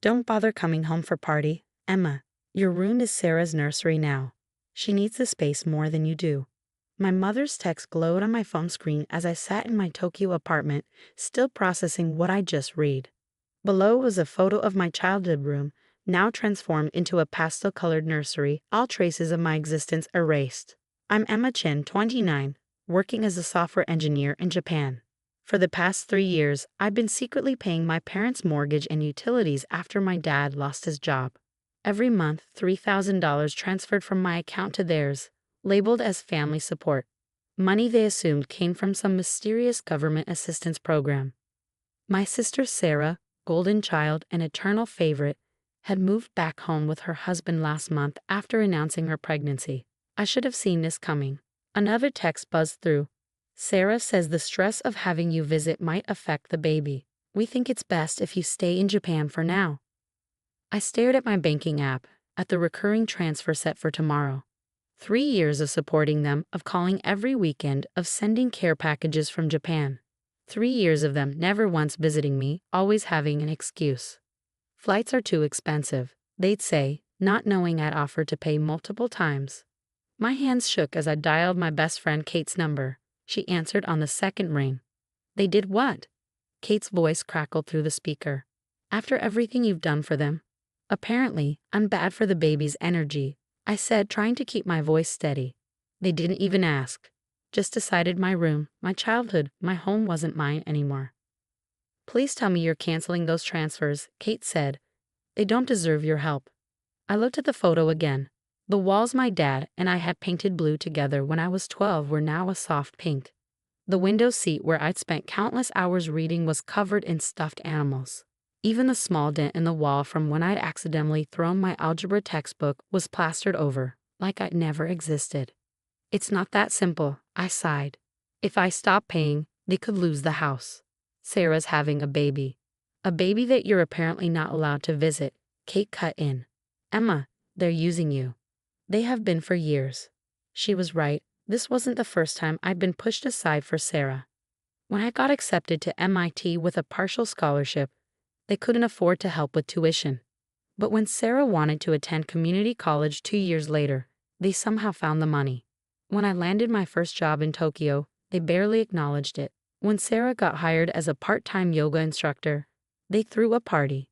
Don't bother coming home for party, Emma. Your room is Sarah's nursery now. She needs the space more than you do. My mother's text glowed on my phone screen as I sat in my Tokyo apartment, still processing what I just read. Below was a photo of my childhood room, now transformed into a pastel-colored nursery, all traces of my existence erased. I'm Emma Chin, 29, working as a software engineer in Japan. For the past 3 years, I've been secretly paying my parents' mortgage and utilities after my dad lost his job. Every month, $3,000 transferred from my account to theirs, labeled as family support. Money they assumed came from some mysterious government assistance program. My sister Sarah, golden child and eternal favorite, had moved back home with her husband last month after announcing her pregnancy. I should have seen this coming. Another text buzzed through. Sarah says the stress of having you visit might affect the baby. We think it's best if you stay in Japan for now. I stared at my banking app, at the recurring transfer set for tomorrow. 3 years of supporting them, of calling every weekend, of sending care packages from Japan. 3 years of them never once visiting me, always having an excuse. Flights are too expensive, they'd say, not knowing I'd offered to pay multiple times. My hands shook as I dialed my best friend Kate's number. She answered on the second ring. They did what? Kate's voice crackled through the speaker. After everything you've done for them? Apparently, I'm bad for the baby's energy, I said, trying to keep my voice steady. They didn't even ask. Just decided my room, my childhood, my home wasn't mine anymore. Please tell me you're canceling those transfers, Kate said. They don't deserve your help. I looked at the photo again. The walls my dad and I had painted blue together when I was 12 were now a soft pink. The window seat where I'd spent countless hours reading was covered in stuffed animals. Even the small dent in the wall from when I'd accidentally thrown my algebra textbook was plastered over, like I'd never existed. It's not that simple, I sighed. If I stop paying, they could lose the house. Sarah's having a baby. A baby that you're apparently not allowed to visit, Kate cut in. Emma, they're using you. They have been for years. She was right, this wasn't the first time I'd been pushed aside for Sarah. When I got accepted to MIT with a partial scholarship, they couldn't afford to help with tuition. But when Sarah wanted to attend community college 2 years later, they somehow found the money. When I landed my first job in Tokyo, they barely acknowledged it. When Sarah got hired as a part-time yoga instructor, they threw a party.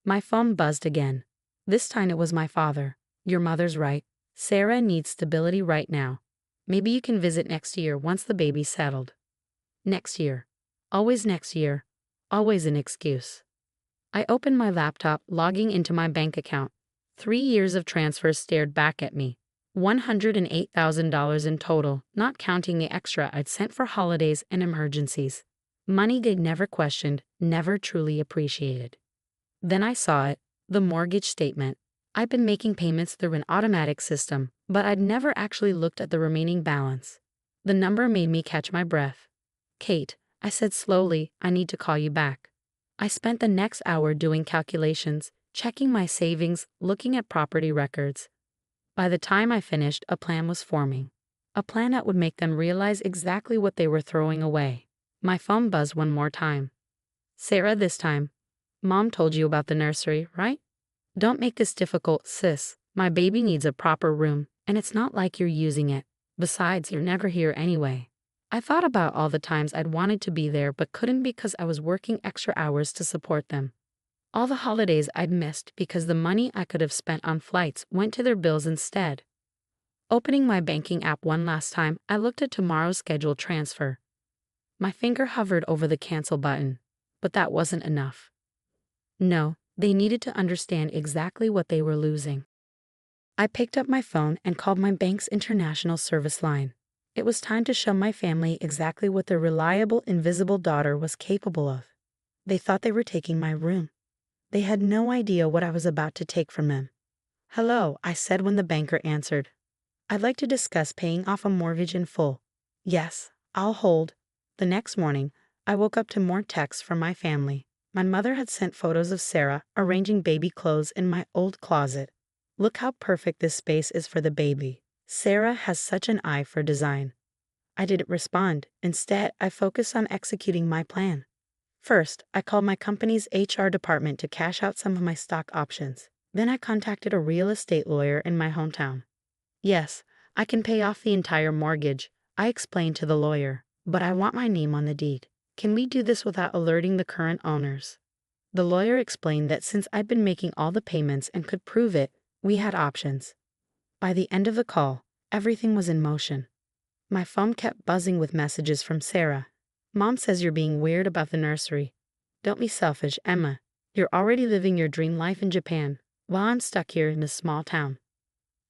My phone buzzed again. This time it was my father. Your mother's right. Sarah needs stability right now. Maybe you can visit next year once the baby's settled. Next year. Always next year. Always an excuse. I opened my laptop, logging into my bank account. 3 years of transfers stared back at me. $108,000 in total, not counting the extra I'd sent for holidays and emergencies. Money they'd never questioned, never truly appreciated. Then I saw it, the mortgage statement. I'd been making payments through an automatic system, but I'd never actually looked at the remaining balance. The number made me catch my breath. Kate, I said slowly, I need to call you back. I spent the next hour doing calculations, checking my savings, looking at property records. By the time I finished, a plan was forming. A plan that would make them realize exactly what they were throwing away. My phone buzzed one more time. Sarah, this time. Mom told you about the nursery, right? Don't make this difficult, sis. My baby needs a proper room, and it's not like you're using it. Besides, you're never here anyway. I thought about all the times I'd wanted to be there but couldn't because I was working extra hours to support them. All the holidays I'd missed because the money I could have spent on flights went to their bills instead. Opening my banking app one last time, I looked at tomorrow's scheduled transfer. My finger hovered over the cancel button, but that wasn't enough. No, they needed to understand exactly what they were losing. I picked up my phone and called my bank's international service line. It was time to show my family exactly what their reliable, invisible daughter was capable of. They thought they were taking my room. They had no idea what I was about to take from them. Hello, I said when the banker answered. I'd like to discuss paying off a mortgage in full. Yes, I'll hold. The next morning, I woke up to more texts from my family. My mother had sent photos of Sarah arranging baby clothes in my old closet. Look how perfect this space is for the baby. Sarah has such an eye for design. I didn't respond. Instead, I focused on executing my plan. First, I called my company's HR department to cash out some of my stock options. Then I contacted a real estate lawyer in my hometown. Yes, I can pay off the entire mortgage, I explained to the lawyer, but I want my name on the deed. Can we do this without alerting the current owners? The lawyer explained that since I'd been making all the payments and could prove it, we had options. By the end of the call, everything was in motion. My phone kept buzzing with messages from Sarah. Mom says you're being weird about the nursery. Don't be selfish, Emma. You're already living your dream life in Japan, while I'm stuck here in this small town.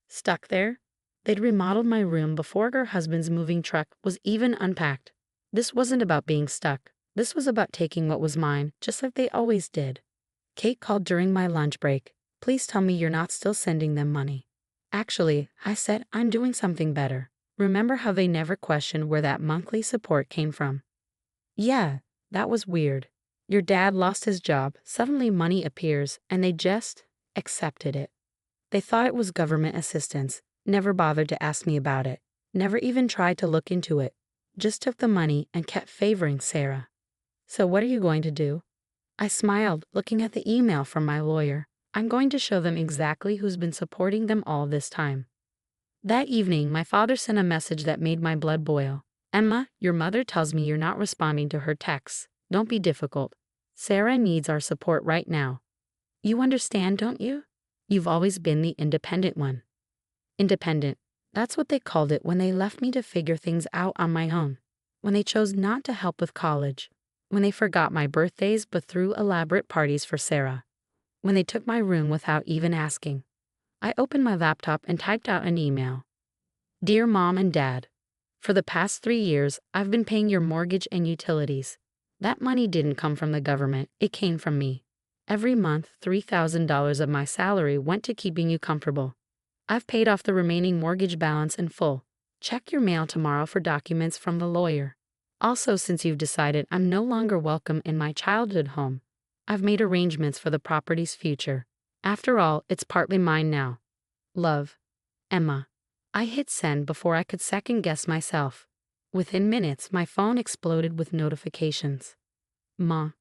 Stuck there? They'd remodeled my room before her husband's moving truck was even unpacked. This wasn't about being stuck. This was about taking what was mine, just like they always did. Kate called during my lunch break. Please tell me you're not still sending them money. Actually, I said, I'm doing something better. Remember how they never questioned where that monthly support came from? Yeah, that was weird. Your dad lost his job, suddenly money appears, and they just accepted it. They thought it was government assistance, never bothered to ask me about it, never even tried to look into it, just took the money and kept favoring Sarah. So what are you going to do? I smiled, looking at the email from my lawyer. I'm going to show them exactly who's been supporting them all this time. That evening, my father sent a message that made my blood boil. Emma, your mother tells me you're not responding to her texts. Don't be difficult. Sarah needs our support right now. You understand, don't you? You've always been the independent one. Independent. That's what they called it when they left me to figure things out on my own. When they chose not to help with college. When they forgot my birthdays but threw elaborate parties for Sarah. When they took my room without even asking. I opened my laptop and typed out an email. Dear Mom and Dad, for the past 3 years, I've been paying your mortgage and utilities. That money didn't come from the government, it came from me. Every month, $3,000 of my salary went to keeping you comfortable. I've paid off the remaining mortgage balance in full. Check your mail tomorrow for documents from the lawyer. Also, since you've decided I'm no longer welcome in my childhood home, I've made arrangements for the property's future. After all, it's partly mine now. Love, Emma. I hit send before I could second-guess myself. Within minutes, my phone exploded with notifications. Ma,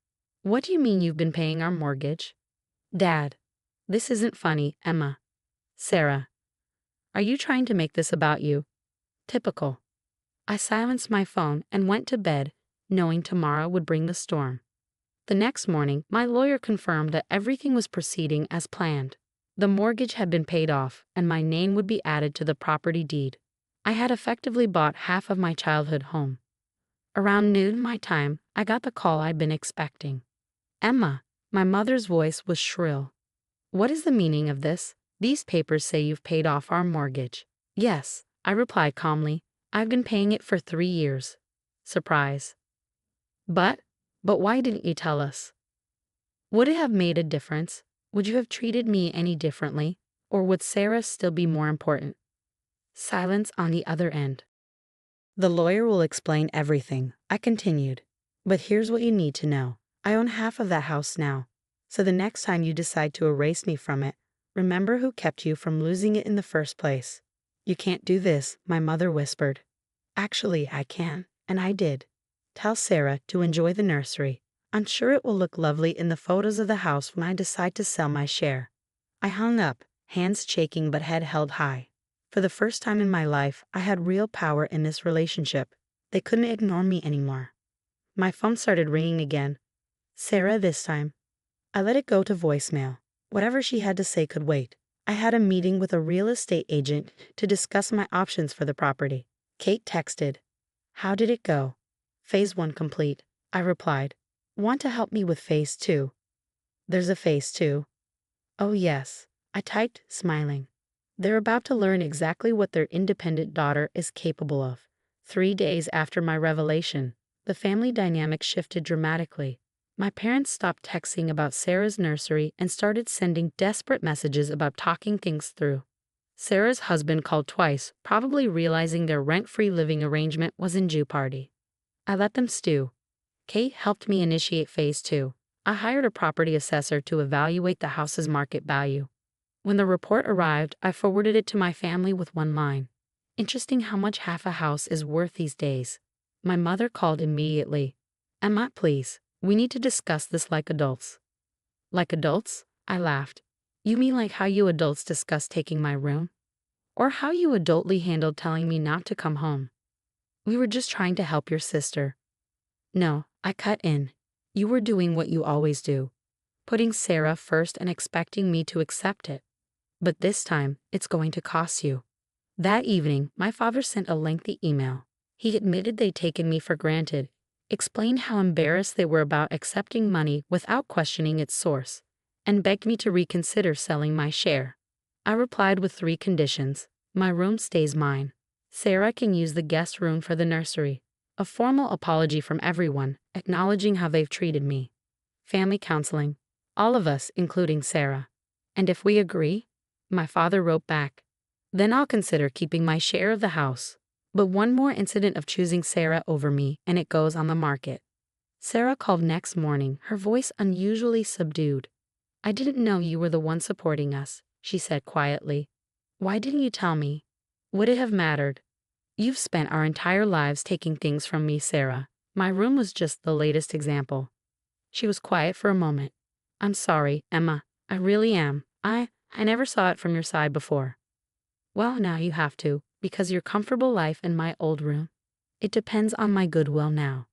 what do you mean you've been paying our mortgage? Dad, this isn't funny, Emma. Sarah, are you trying to make this about you? Typical. I silenced my phone and went to bed, knowing tomorrow would bring the storm. The next morning, my lawyer confirmed that everything was proceeding as planned. The mortgage had been paid off, and my name would be added to the property deed. I had effectively bought half of my childhood home. Around noon my time, I got the call I'd been expecting. Emma, my mother's voice was shrill. What is the meaning of this? These papers say you've paid off our mortgage. Yes, I replied calmly. I've been paying it for 3 years. Surprise. But why didn't you tell us? Would it have made a difference? Would you have treated me any differently? Or would Sarah still be more important? Silence on the other end. The lawyer will explain everything, I continued. But here's what you need to know. I own half of that house now. So the next time you decide to erase me from it, remember who kept you from losing it in the first place. You can't do this, my mother whispered. Actually, I can, and I did. Tell Sarah to enjoy the nursery. I'm sure it will look lovely in the photos of the house when I decide to sell my share. I hung up, hands shaking but head held high. For the first time in my life, I had real power in this relationship. They couldn't ignore me anymore. My phone started ringing again. Sarah this time. I let it go to voicemail. Whatever she had to say could wait. I had a meeting with a real estate agent to discuss my options for the property. Kate texted. How did it go? Phase 1 complete, I replied. Want to help me with Phase 2? There's a Phase 2. Oh yes, I typed, smiling. They're about to learn exactly what their independent daughter is capable of. 3 days after my revelation, the family dynamic shifted dramatically. My parents stopped texting about Sarah's nursery and started sending desperate messages about talking things through. Sarah's husband called twice, probably realizing their rent-free living arrangement was in jeopardy. I let them stew. Kate helped me initiate Phase 2. I hired a property assessor to evaluate the house's market value. When the report arrived, I forwarded it to my family with one line. Interesting how much half a house is worth these days. My mother called immediately. Emma, please, We need to discuss this like adults. Like adults? I laughed. You mean like how you adults discuss taking my room? Or how you adultly handled telling me not to come home? We were just trying to help your sister. No, I cut in. You were doing what you always do, putting Sarah first and expecting me to accept it. But this time, it's going to cost you. That evening, my father sent a lengthy email. He admitted they'd taken me for granted, explained how embarrassed they were about accepting money without questioning its source, and begged me to reconsider selling my share. I replied with 3 conditions. My room stays mine. Sarah can use the guest room for the nursery. A formal apology from everyone, acknowledging how they've treated me. Family counseling. All of us, including Sarah. And if we agree, my father wrote back, then I'll consider keeping my share of the house. But one more incident of choosing Sarah over me, and it goes on the market. Sarah called next morning, her voice unusually subdued. I didn't know you were the one supporting us, she said quietly. Why didn't you tell me? Would it have mattered? You've spent our entire lives taking things from me, Sarah. My room was just the latest example. She was quiet for a moment. I'm sorry, Emma. I really am. I never saw it from your side before. Well, now you have to, because your comfortable life in my old room. It depends on my goodwill now.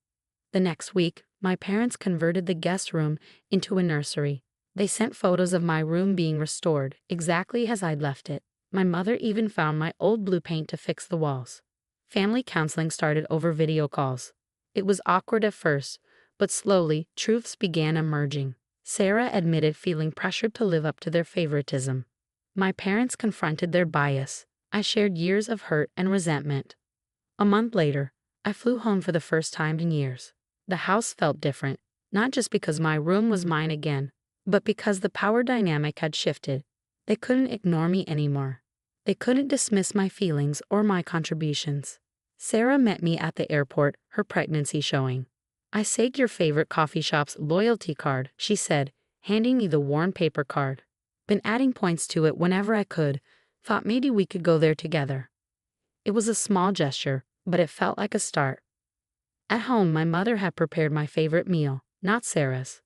The next week, my parents converted the guest room into a nursery. They sent photos of my room being restored, exactly as I'd left it. My mother even found my old blue paint to fix the walls. Family counseling started over video calls. It was awkward at first, but slowly, truths began emerging. Sarah admitted feeling pressured to live up to their favoritism. My parents confronted their bias. I shared years of hurt and resentment. A month later, I flew home for the first time in years. The house felt different, not just because my room was mine again, but because the power dynamic had shifted. They couldn't ignore me anymore. They couldn't dismiss my feelings or my contributions. Sarah met me at the airport, her pregnancy showing. I saved your favorite coffee shop's loyalty card, she said, handing me the worn paper card. Been adding points to it whenever I could, thought maybe we could go there together. It was a small gesture, but it felt like a start. At home, my mother had prepared my favorite meal, not Sarah's.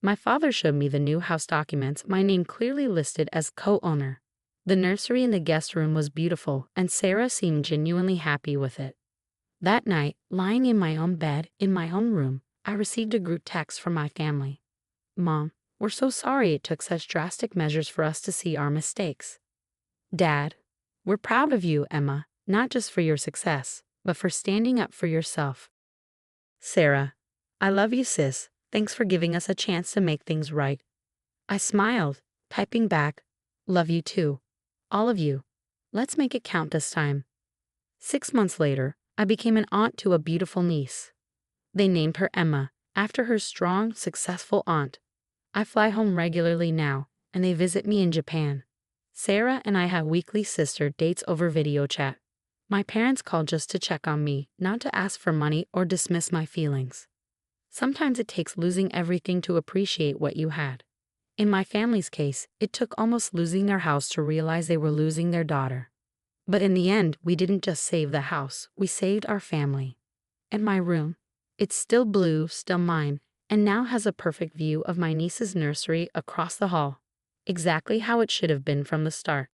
My father showed me the new house documents, my name clearly listed as co-owner. The nursery in the guest room was beautiful, and Sarah seemed genuinely happy with it. That night, lying in my own bed, in my own room, I received a group text from my family. Mom, we're so sorry it took such drastic measures for us to see our mistakes. Dad, we're proud of you, Emma, not just for your success, but for standing up for yourself. Sarah, I love you, sis. Thanks for giving us a chance to make things right. I smiled, typing back, love you too. All of you. Let's make it count this time. 6 months later, I became an aunt to a beautiful niece. They named her Emma, after her strong, successful aunt. I fly home regularly now, and they visit me in Japan. Sarah and I have weekly sister dates over video chat. My parents call just to check on me, not to ask for money or dismiss my feelings. Sometimes it takes losing everything to appreciate what you had. In my family's case, it took almost losing their house to realize they were losing their daughter. But in the end, we didn't just save the house, we saved our family. And my room, it's still blue, still mine, and now has a perfect view of my niece's nursery across the hall. Exactly how it should have been from the start.